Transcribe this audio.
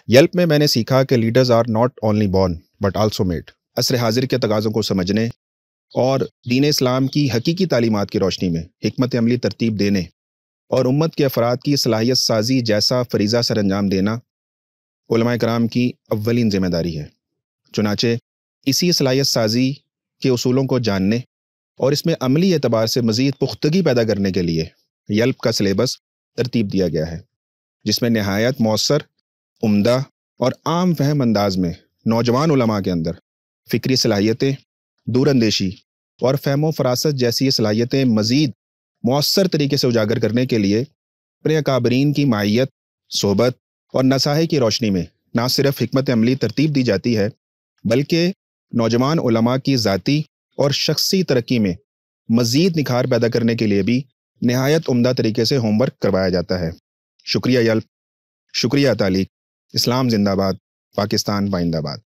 یلپ میں نے سیکھا کہ leaders are not only born but also made. عصر حاضر کے تقاضوں کو سمجھنے اور دین اسلام کی حقیقی تعلیمات کی روشنی میں حکمت عملی ترتیب دینے اور امت کے افراد کی صلاحیت سازی جیسا فریضہ سر انجام دینا علماء کرام کی اولین ذمہ داری ہے۔ چنانچہ اسی صلاحیت سازی کے اصولوں کو جاننے اور اس میں عملی اعتبار سے مزید پختگی پیدا کرنے کے لیے یلپ کا سلیبس ترتیب دیا گیا ہے، جس میں نہایت مؤثر، عمدہ اور عام فہم انداز میں نوجوان علماء کے اندر فکری صلاحیتیں، دور اندیشی اور فہم و فراست جیسی صلاحیتیں مزید مؤثر طریقے سے اجاگر کرنے کے لیے اپنے اکابرین کی معیت، صحبت اور نصاحی کی روشنی میں نہ صرف حکمت عملی ترتیب دی جاتی ہے، بلکہ نوجوان علماء کی ذاتی اور شخصی ترقی میں مزید نکھار پیدا کرنے کے لیے بھی نہایت عمدہ طریقے سے ہوم ورک کروایا جاتا ہے۔ شکریہ یلپ، شکریہ تعلیق، اسلام زندہ باد، پاکستان پائندہ باد۔